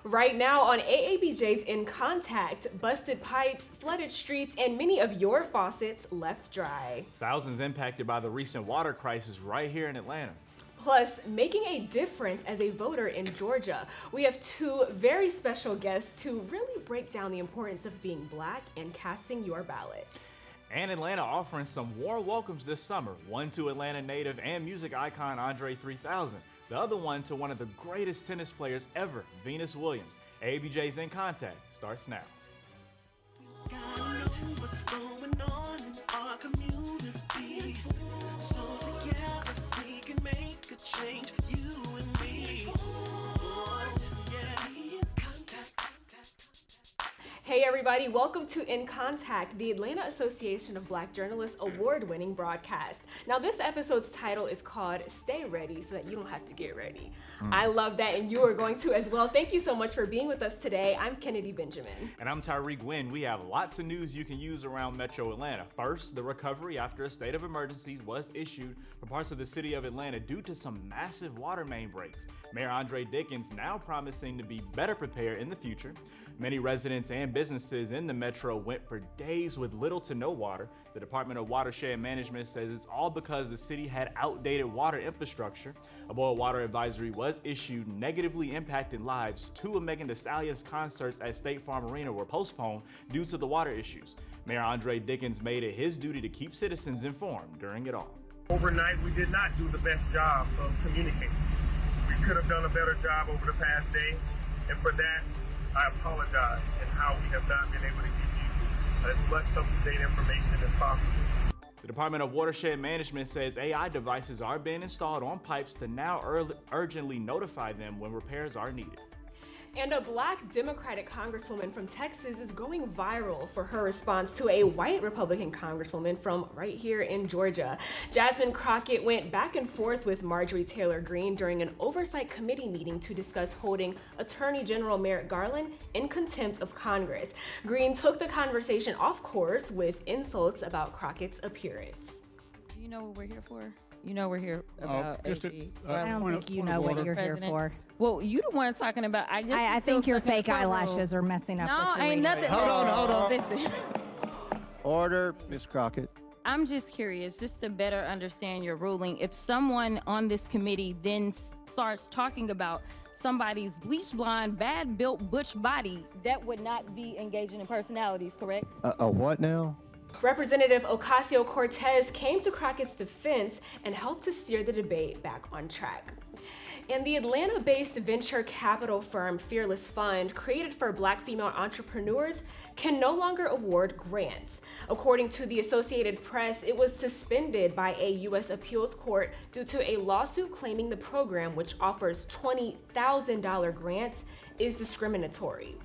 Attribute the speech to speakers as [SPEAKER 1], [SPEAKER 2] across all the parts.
[SPEAKER 1] Right now on AABJ's In Contact, busted pipes, flooded streets, and many of your faucets left dry.
[SPEAKER 2] Thousands impacted by the recent water crisis right here in Atlanta.
[SPEAKER 1] Plus, making a difference as a voter in Georgia. We have two very special guests to really break down the importance of being Black and casting your ballot.
[SPEAKER 2] And Atlanta offering some warm welcomes this summer, one to Atlanta native and music icon Andre 3000, the other one to one of the greatest tennis players ever, Venus Williams. AABJ's In Contact starts now.
[SPEAKER 3] What's going on in our community? So together we can make a change, you and me.
[SPEAKER 1] Hey everybody, welcome to In Contact, the Atlanta Association of Black Journalists award-winning broadcast. Now this episode's title is called Stay Ready so that you don't have to get ready. I love that, and you are going to as well. Thank you so much for being with us today. I'm Kennedy Benjamin.
[SPEAKER 2] And I'm Tyrik Wynn. We have lots of news you can use around Metro Atlanta. First, the recovery after a state of emergency was issued for parts of the city of Atlanta due to some massive water main breaks. Mayor Andre Dickens now promising to be better prepared in the future. Many residents and businesses in the metro went for days with little to no water. The Department of Watershed Management says it's all because the city had outdated water infrastructure. A boil water advisory was issued, negatively impacting lives. Two of Megan Thee Stallion's concerts at State Farm Arena were postponed due to the water issues. Mayor Andre Dickens made it his duty to keep citizens informed during it all.
[SPEAKER 4] Overnight, we did not do the best job of communicating. We could have done a better job over the past day, and for that, I apologize in how we have not been able to give you as much up-to-date information as possible.
[SPEAKER 2] The Department of Watershed Management says AI devices are being installed on pipes to now urgently notify them when repairs are needed.
[SPEAKER 1] And a Black Democratic congresswoman from Texas is going viral for her response to a white Republican congresswoman from right here in Georgia. Jasmine Crockett went back and forth with Marjorie Taylor Greene during an oversight committee meeting to discuss holding Attorney General Merrick Garland in contempt of Congress. Greene took the conversation off course with insults about Crockett's appearance.
[SPEAKER 5] You know what we're here for? You know we're here about
[SPEAKER 6] I don't think you know what you're here for.
[SPEAKER 5] Well, you the one talking about.
[SPEAKER 6] I think your fake eyelashes are messing up.
[SPEAKER 5] No, ain't nothing.
[SPEAKER 7] Hold on.
[SPEAKER 5] Listen,
[SPEAKER 7] Order, Ms. Crockett.
[SPEAKER 5] I'm just curious, just to better understand your ruling. If someone on this committee then starts talking about somebody's bleach blonde, bad built butch body, that would not be engaging in personalities, correct?
[SPEAKER 7] A what now?
[SPEAKER 1] Representative Ocasio-Cortez came to Crockett's defense and helped to steer the debate back on track. And the Atlanta-based venture capital firm Fearless Fund, created for Black female entrepreneurs, can no longer award grants. According to the Associated Press, it was suspended by a U.S. appeals court due to a lawsuit claiming the program, which offers $20,000 grants, is discriminatory.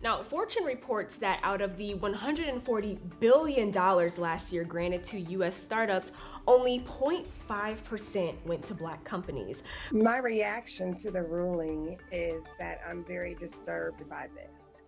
[SPEAKER 1] Now, Fortune reports that out of the $140 billion last year granted to U.S. startups, only 0.5% went to Black companies.
[SPEAKER 8] My reaction to the ruling is that I'm very disturbed by this.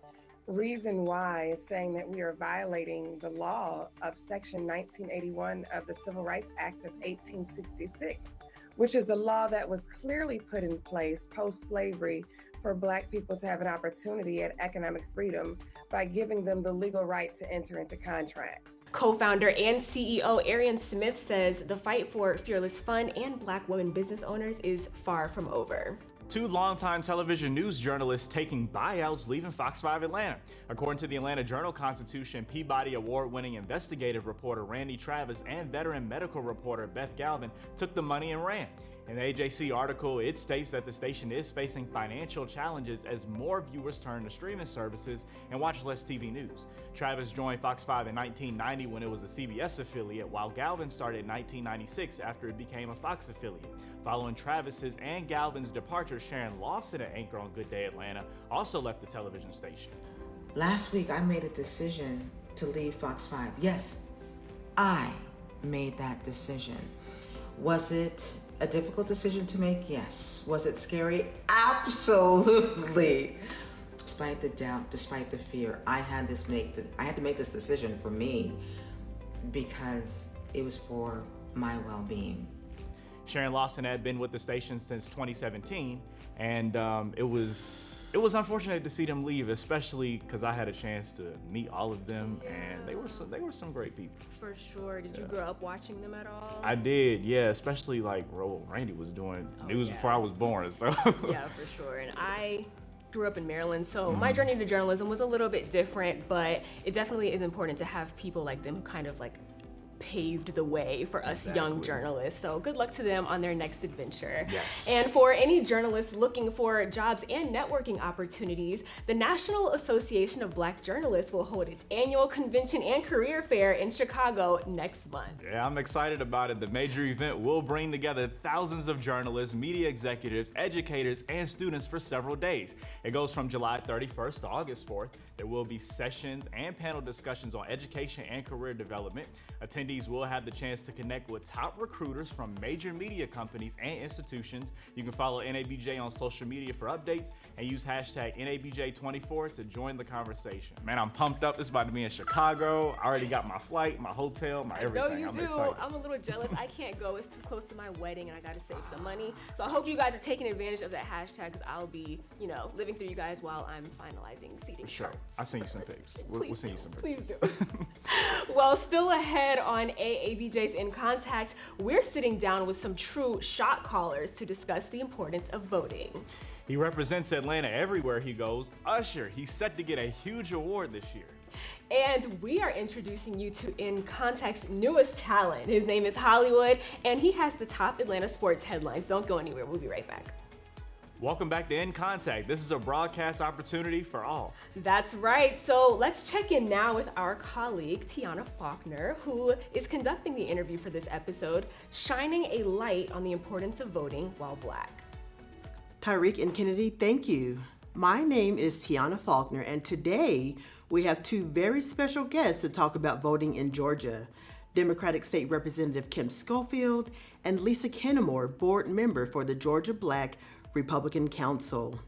[SPEAKER 8] Reason why is saying that we are violating the law of Section 1981 of the Civil Rights Act of 1866, which is a law that was clearly put in place post-slavery for Black people to have an opportunity at economic freedom by giving them the legal right to enter into contracts.
[SPEAKER 1] Co-founder and CEO Arian Smith says the fight for Fearless Fund and Black women business owners is far from over.
[SPEAKER 2] Two longtime television news journalists taking buyouts, leaving Fox 5 Atlanta. According to the Atlanta Journal-Constitution, Peabody Award-winning investigative reporter Randy Travis and veteran medical reporter Beth Galvin took the money and ran. In the AJC article, it states that the station is facing financial challenges as more viewers turn to streaming services and watch less TV news. Travis joined Fox 5 in 1990 when it was a CBS affiliate, while Galvin started in 1996 after it became a Fox affiliate. Following Travis's and Galvin's departure, Sharon Lawson, an anchor on Good Day Atlanta, also left the television station.
[SPEAKER 9] Last week, I made a decision to leave Fox 5. Yes, I made that decision. Was it a difficult decision to make? Yes. Was it scary? Absolutely. Despite the doubt, despite the fear, I had to make this decision for me because it was for my well-being.
[SPEAKER 2] Sharon Lawson had been with the station since 2017, and it was It was unfortunate to see them leave, especially because I had a chance to meet all of them, and they were some great people.
[SPEAKER 1] For sure. Did you grow up watching them at all?
[SPEAKER 2] I did, yeah. Especially like Randy was doing news before I was born, so.
[SPEAKER 1] Yeah, for sure. And I grew up in Maryland, so my journey to journalism was a little bit different, but it definitely is important to have people like them who kind of like paved the way for us young journalists. So good luck to them on their next adventure.
[SPEAKER 2] Yes.
[SPEAKER 1] And for any journalists looking for jobs and networking opportunities, the National Association of Black Journalists will hold its annual convention and career fair in Chicago next month.
[SPEAKER 2] Yeah, I'm excited about it. The major event will bring together thousands of journalists, media executives, educators, and students for several days. It goes from July 31st to August 4th. There will be sessions and panel discussions on education and career development. Attendees will have the chance to connect with top recruiters from major media companies and institutions. You can follow NABJ on social media for updates and use hashtag NABJ24 to join the conversation. Man, I'm pumped up. It's about to be in Chicago. I already got my flight, my hotel, my everything.
[SPEAKER 1] No, you do.
[SPEAKER 2] Excited.
[SPEAKER 1] I'm a little jealous. I can't go. It's too close to my wedding and I got to save some money. So I hope you guys are taking advantage of that hashtag because I'll be, living through you guys while I'm finalizing seating
[SPEAKER 2] For sure.
[SPEAKER 1] charts.
[SPEAKER 2] I'll send you some pics. We'll send you some pics.
[SPEAKER 1] Please do. Well, still ahead on AABJ's In Contact, we're sitting down with some true shot callers to discuss the importance of voting.
[SPEAKER 2] He represents Atlanta everywhere he goes. Usher, he's set to get a huge award this year.
[SPEAKER 1] And we are introducing you to In Contact's newest talent. His name is Hollywood, and he has the top Atlanta sports headlines. Don't go anywhere. We'll be right back.
[SPEAKER 2] Welcome back to In Contact. This is a broadcast opportunity for all.
[SPEAKER 1] That's right. So let's check in now with our colleague, Tianna Faulkner, who is conducting the interview for this episode, shining a light on the importance of voting while Black.
[SPEAKER 10] Tyrik and Kennedy, thank you. My name is Tianna Faulkner, and today we have two very special guests to talk about voting in Georgia. Democratic State Representative Kim Schofield and Lisa Kennemore, board member for the Georgia Black Republican Council.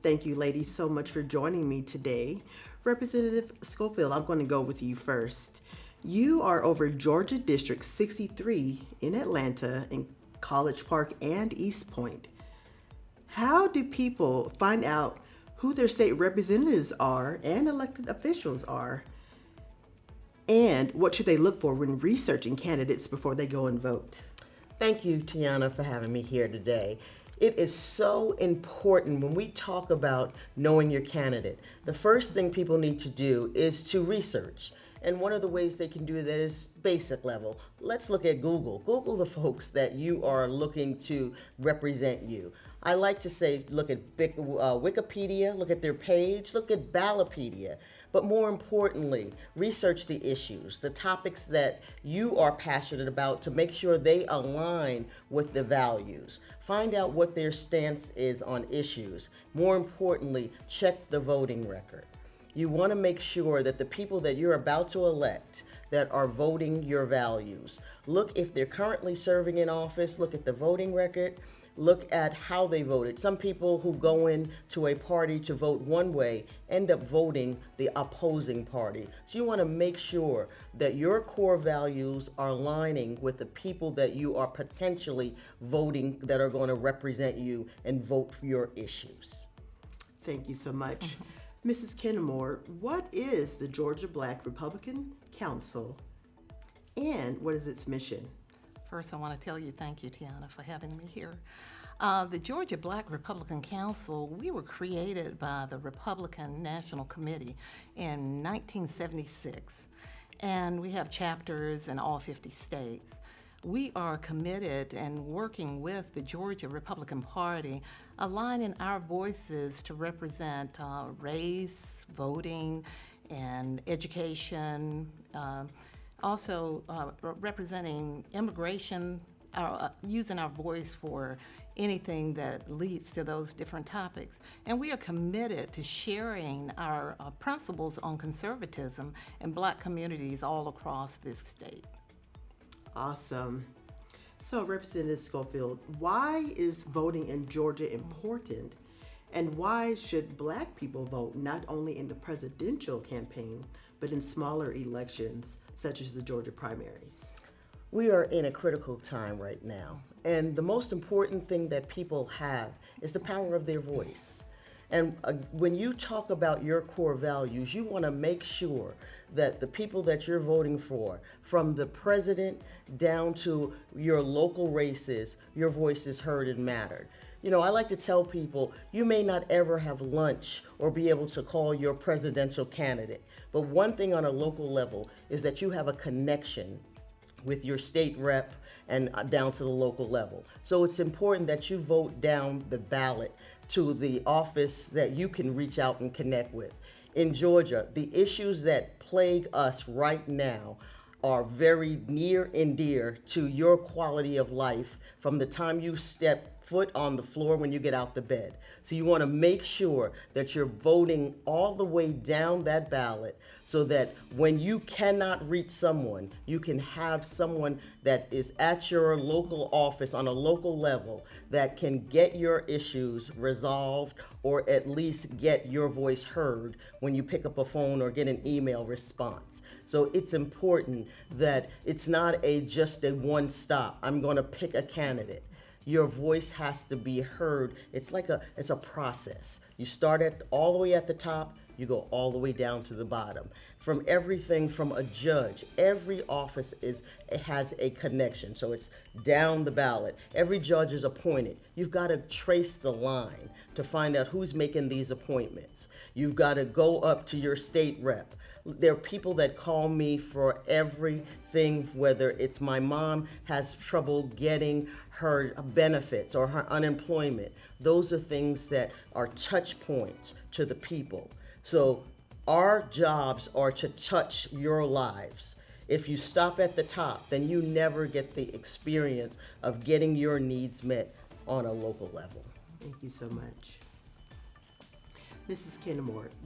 [SPEAKER 10] Thank you, ladies, so much for joining me today. Representative Schofield, I'm going to go with you first. You are over Georgia District 63 in Atlanta, in College Park and East Point. How do people find out who their state representatives are and elected officials are? And what should they look for when researching candidates before they go and vote?
[SPEAKER 11] Thank you, Tianna, for having me here today. It is so important when we talk about knowing your candidate. The first thing people need to do is to research. And one of the ways they can do that is basic level. Let's look at Google. Google the folks that you are looking to represent you. I like to say, look at Wikipedia, look at their page, look at Ballotpedia. But more importantly, research the issues, the topics that you are passionate about to make sure they align with the values. Find out what their stance is on issues. More importantly, check the voting record. You want to make sure that the people that you're about to elect that are voting your values. Look if they're currently serving in office, look at the voting record. Look at how they voted. Some people who go into a party to vote one way end up voting the opposing party. So you want to make sure that your core values are aligning with the people that you are potentially voting that are going to represent you and vote for your issues.
[SPEAKER 10] Thank you so much. Mrs. Kennemore, what is the Georgia Black Republican Council and what is its mission?
[SPEAKER 12] First, I want to tell you thank you, Tianna, for having me here. The Georgia Black Republican Council, we were created by the Republican National Committee in 1976, and we have chapters in all 50 states. We are committed and working with the Georgia Republican Party, aligning our voices to represent race, voting, and education, also representing immigration, using our voice for anything that leads to those different topics. And we are committed to sharing our principles on conservatism in Black communities all across this state.
[SPEAKER 10] Awesome. So, Representative Schofield, why is voting in Georgia important? And why should Black people vote not only in the presidential campaign, but in smaller elections, such as the Georgia primaries?
[SPEAKER 11] We are in a critical time right now, and the most important thing that people have is the power of their voice. And when you talk about your core values, you want to make sure that the people that you're voting for, from the president down to your local races, your voice is heard and mattered. You know, I like to tell people, you may not ever have lunch or be able to call your presidential candidate, but one thing on a local level is that you have a connection with your state rep and down to the local level. So it's important that you vote down the ballot to the office that you can reach out and connect with. In Georgia, the issues that plague us right now are very near and dear to your quality of life from the time you step foot on the floor when you get out the bed. So you want to make sure that you're voting all the way down that ballot so that when you cannot reach someone, you can have someone that is at your local office on a local level that can get your issues resolved or at least get your voice heard when you pick up a phone or get an email response. So it's important that it's not just a one stop. I'm going to pick a candidate. Your voice has to be heard. It's a process. You start all the way at the top, you go all the way down to the bottom. From everything from a judge, every office has a connection. So it's down the ballot. Every judge is appointed. You've got to trace the line to find out who's making these appointments. You've got to go up to your state rep. There are people that call me for everything, whether it's my mom has trouble getting her benefits or her unemployment. Those are things that are touch points to the people. So our jobs are to touch your lives. If you stop at the top, then you never get the experience of getting your needs met on a local level.
[SPEAKER 10] Thank you so much. Mrs. Kenney,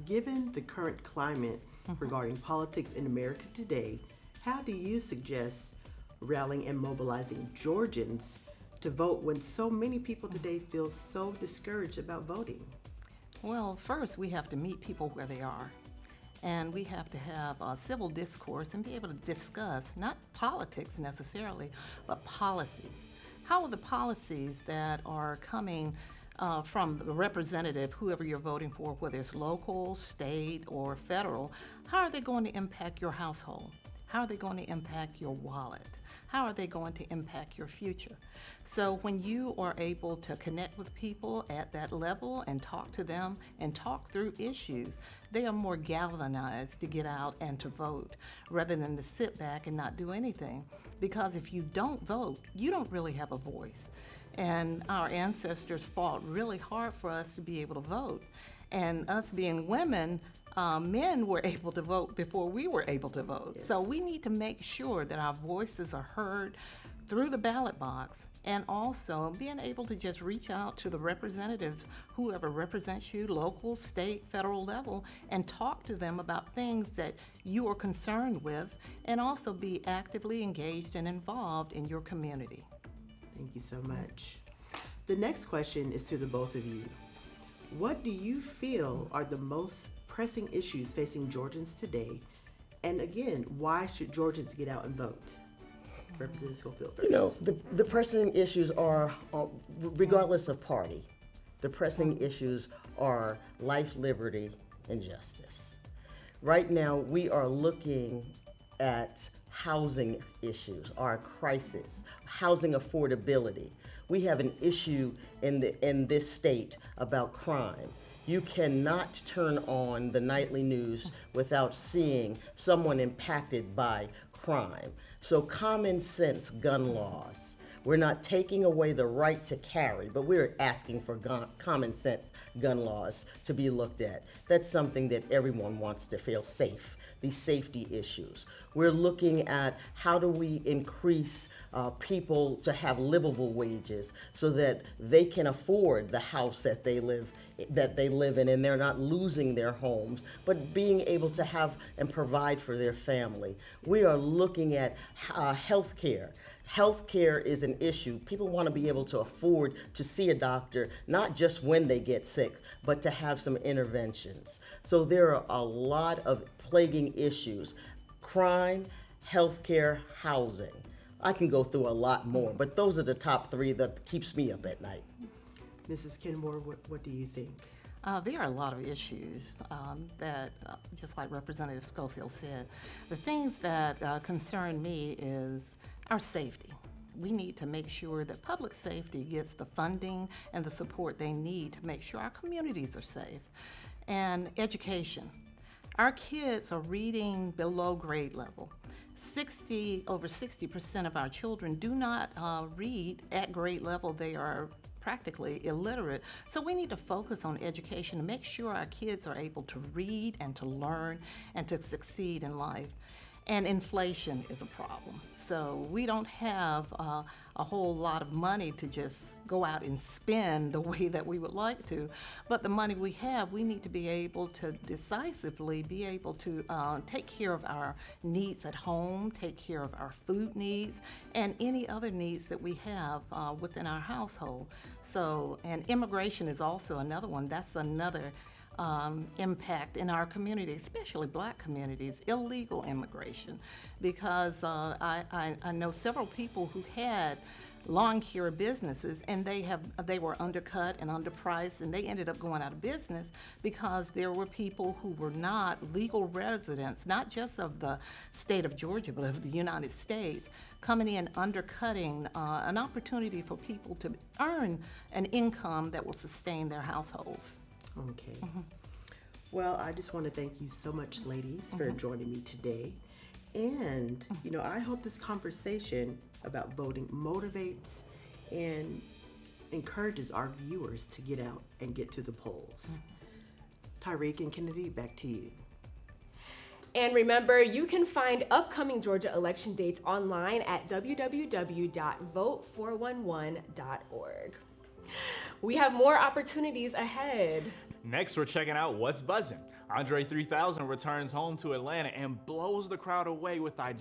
[SPEAKER 10] given the current climate regarding politics in America today, how do you suggest rallying and mobilizing Georgians to vote when so many people today feel so discouraged about voting?
[SPEAKER 12] Well, first we have to meet people where they are. And we have to have a civil discourse and be able to discuss, not politics necessarily, but policies. How are the policies that are coming from the representative, whoever you're voting for, whether it's local, state, or federal, how are they going to impact your household? How are they going to impact your wallet? How are they going to impact your future? So when you are able to connect with people at that level and talk to them and talk through issues, they are more galvanized to get out and to vote rather than to sit back and not do anything. Because if you don't vote, you don't really have a voice. And our ancestors fought really hard for us to be able to vote. And us being women, men were able to vote before we were able to vote. Yes. So we need to make sure that our voices are heard through the ballot box, and also being able to just reach out to the representatives, whoever represents you, local, state, federal level, and talk to them about things that you are concerned with, and also be actively engaged and involved in your community.
[SPEAKER 10] Thank you so much. The next question is to the both of you. What do you feel are the most pressing issues facing Georgians today? And again, why should Georgians get out and vote? Representative Schofield first.
[SPEAKER 11] You know, the pressing issues are, regardless of party, the pressing issues are life, liberty, and justice. Right now, we are looking at housing issues, our crisis, housing affordability. We have an issue in this state about crime. You cannot turn on the nightly news without seeing someone impacted by crime. So common sense gun laws. We're not taking away the right to carry, but we're asking for common sense gun laws to be looked at. That's something that everyone wants to feel safe, these safety issues. We're looking at how do we increase people to have livable wages so that they can afford the house that they live in and they're not losing their homes, but being able to have and provide for their family. We are looking at health care. Healthcare is an issue. People want to be able to afford to see a doctor, not just when they get sick, but to have some interventions. So there are a lot of plaguing issues: crime, healthcare, housing. I can go through a lot more, but those are the top three that keeps me up at night.
[SPEAKER 10] Mrs. Kenmore, what do you think?
[SPEAKER 12] There are a lot of issues that, just like Representative Schofield said, the things that concern me is our safety. We need to make sure that public safety gets the funding and the support they need to make sure our communities are safe. And education. Our kids are reading below grade level. Over 60% of our children do not read at grade level. They are practically illiterate. So we need to focus on education to make sure our kids are able to read and to learn and to succeed in life. And inflation is a problem. So we don't have a whole lot of money to just go out and spend the way that we would like to. But the money we have, we need to be able to decisively be able to take care of our needs at home, take care of our food needs, and any other needs that we have within our household. So, and immigration is also another one. That's another impact in our community, especially Black communities, illegal immigration, because I know several people who had lawn care businesses and they were undercut and underpriced, and they ended up going out of business because there were people who were not legal residents, not just of the state of Georgia, but of the United States, coming in undercutting an opportunity for people to earn an income that will sustain their households.
[SPEAKER 10] Okay. Well, I just want to thank you so much, ladies, for joining me today. And, I hope this conversation about voting motivates and encourages our viewers to get out and get to the polls. Tyrik and Kennedy, back to you.
[SPEAKER 1] And remember, you can find upcoming Georgia election dates online at www.vote411.org. We have more opportunities ahead.
[SPEAKER 2] Next, we're checking out what's buzzing. Andre 3000 returns home to Atlanta and blows the crowd away with a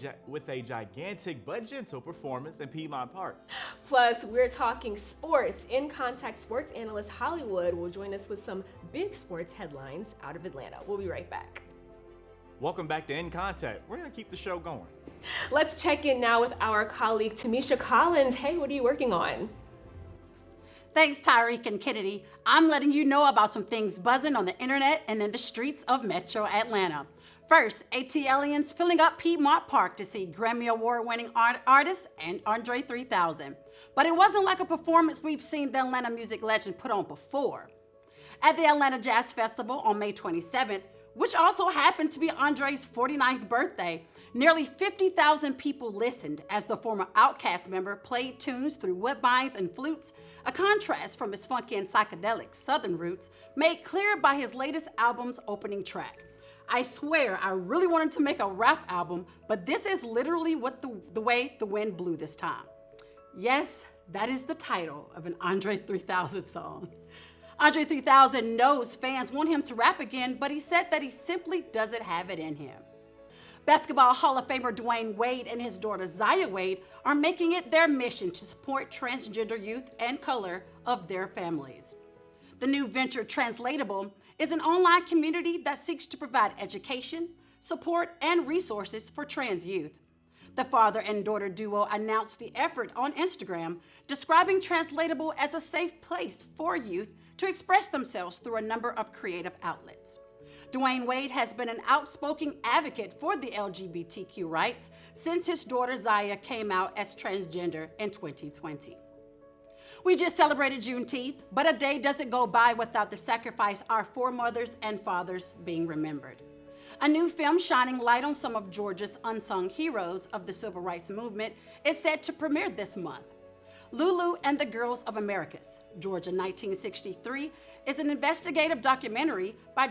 [SPEAKER 2] gigantic but gentle performance in Piedmont Park.
[SPEAKER 1] Plus, we're talking sports. In Contact sports analyst Hollywood will join us with some big sports headlines out of Atlanta. We'll be right back.
[SPEAKER 2] Welcome back to In Contact. We're going to keep the show going.
[SPEAKER 1] Let's check in now with our colleague Timisha Collins. Hey, what are you working on?
[SPEAKER 13] Thanks, Tyrik and Kennedy. I'm letting you know about some things buzzing on the internet and in the streets of Metro Atlanta. First, ATLians filling up Piedmont Park to see Grammy Award-winning artist and Andre 3000. But it wasn't like a performance we've seen the Atlanta music legend put on before. At the Atlanta Jazz Festival on May 27th, which also happened to be Andre's 49th birthday, nearly 50,000 people listened as the former Outkast member played tunes through woodbines and flutes, a contrast from his funky and psychedelic Southern roots made clear by his latest album's opening track. I swear I really wanted to make a rap album, but this is literally what the way the wind blew this time. Yes, that is the title of an Andre 3000 song. Andre 3000 knows fans want him to rap again, but he said that he simply doesn't have it in him. Basketball Hall of Famer Dwayne Wade and his daughter Zaya Wade are making it their mission to support transgender youth and color of their families. The new venture, Translatable, is an online community that seeks to provide education, support, and resources for trans youth. The father and daughter duo announced the effort on Instagram, describing Translatable as a safe place for youth to express themselves through a number of creative outlets. Dwayne Wade has been an outspoken advocate for the LGBTQ rights since his daughter Zaya came out as transgender in 2020. We just celebrated Juneteenth, but a day doesn't go by without the sacrifice our foremothers and fathers being remembered. A new film shining light on some of Georgia's unsung heroes of the civil rights movement is set to premiere this month. Lulu and the Girls of Americas, Georgia 1963, is an investigative documentary by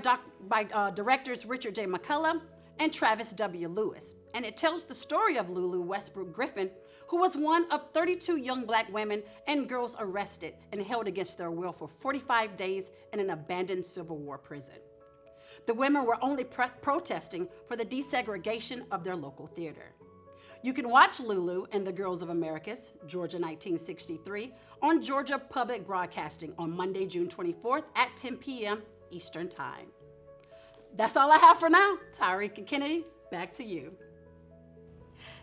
[SPEAKER 13] directors Richard J. McConnell and Travis W. Lewis, and it tells the story of Lulu Westbrook Griffin, who was one of 32 young Black women and girls arrested and held against their will for 45 days in an abandoned Civil War prison. The women were only protesting for the desegregation of their local theater. You can watch Lulu and the Girls of Americas, Georgia 1963, on Georgia Public Broadcasting on Monday, June 24th at 10 p.m. Eastern Time. That's all I have for now. Tyrik and Kennedy, back to you.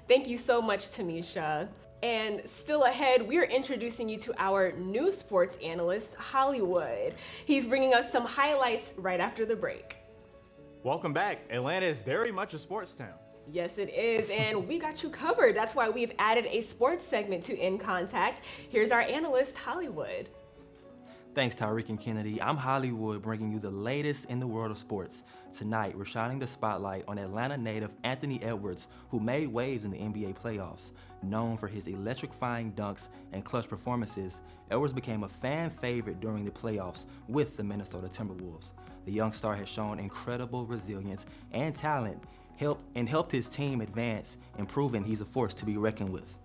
[SPEAKER 1] Thank you so much, Tamisha. And still ahead, we're introducing you to our new sports analyst, Hollywood. He's bringing us some highlights right after the break.
[SPEAKER 2] Welcome back. Atlanta is very much a sports town.
[SPEAKER 1] Yes, it is, and we got you covered. That's why we've added a sports segment to In Contact. Here's our analyst, Hollywood.
[SPEAKER 14] Thanks, Tyrik and Kennedy. I'm Hollywood, bringing you the latest in the world of sports. Tonight, we're shining the spotlight on Atlanta native Anthony Edwards, who made waves in the NBA playoffs. Known for his electrifying dunks and clutch performances, Edwards became a fan favorite during the playoffs with the Minnesota Timberwolves. The young star has shown incredible resilience and talent, helped his team advance, and proven he's a force to be reckoned with.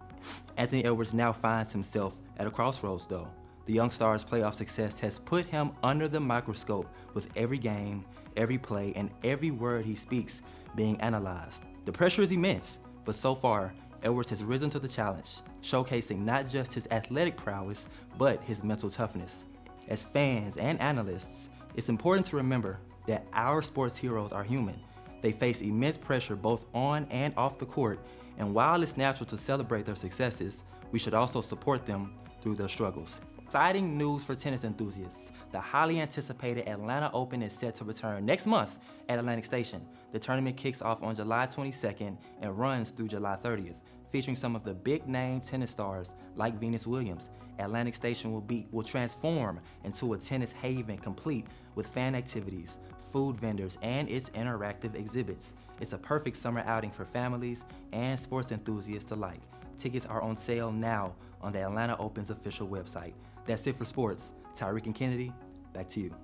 [SPEAKER 14] Anthony Edwards now finds himself at a crossroads, though. The young star's playoff success has put him under the microscope, with every game, every play, and every word he speaks being analyzed. The pressure is immense, but so far, Edwards has risen to the challenge, showcasing not just his athletic prowess, but his mental toughness. As fans and analysts, it's important to remember that our sports heroes are human. They face immense pressure both on and off the court, and while it's natural to celebrate their successes, we should also support them through their struggles. Exciting news for tennis enthusiasts. The highly anticipated Atlanta Open is set to return next month at Atlantic Station. The tournament kicks off on July 22nd and runs through July 30th, featuring some of the big-name tennis stars like Venus Williams. Atlantic Station will transform into a tennis haven complete with fan activities, food vendors, and its interactive exhibits. It's a perfect summer outing for families and sports enthusiasts alike. Tickets are on sale now on the Atlanta Open's official website. That's it for sports. Tyrik and Kennedy, back to you.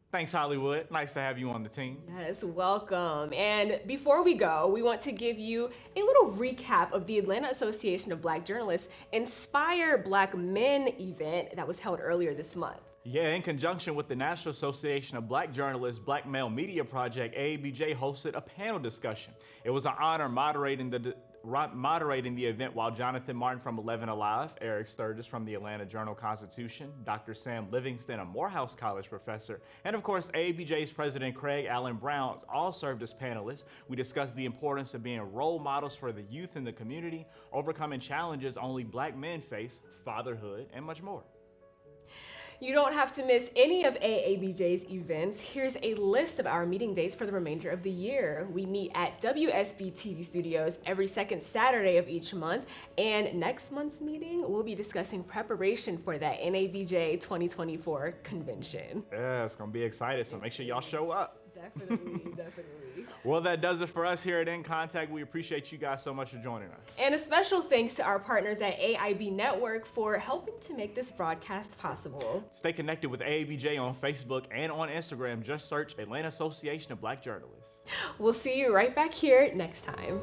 [SPEAKER 2] Thanks, Hollywood. Nice to have you on the team.
[SPEAKER 1] Yes, welcome. And before we go, we want to give you a little recap of the Atlanta Association of Black Journalists Inspire Black Men event that was held earlier this month.
[SPEAKER 2] Yeah, in conjunction with the National Association of Black Journalists Black Male Media Project, AABJ hosted a panel discussion. It was an honor moderating the event while Jonathan Martin from 11 Alive, Eric Sturgis from the Atlanta Journal-Constitution, Dr. Sam Livingston, a Morehouse College professor, and of course AABJ's president Craig Allen Brown all served as panelists. We discussed the importance of being role models for the youth in the community, overcoming challenges only Black men face, fatherhood, and much more.
[SPEAKER 1] You don't have to miss any of AABJ's events. Here's a list of our meeting dates for the remainder of the year. We meet at WSB TV Studios every second Saturday of each month. And next month's meeting, we'll be discussing preparation for that NABJ 2024 convention.
[SPEAKER 2] Yeah, it's going to be exciting, so make sure y'all show up.
[SPEAKER 1] Definitely.
[SPEAKER 2] Well, that does it for us here at In Contact. We appreciate you guys so much for joining us.
[SPEAKER 1] And a special thanks to our partners at AIB Network for helping to make this broadcast possible.
[SPEAKER 2] Stay connected with AABJ on Facebook and on Instagram. Just search Atlanta Association of Black Journalists.
[SPEAKER 1] We'll see you right back here next time.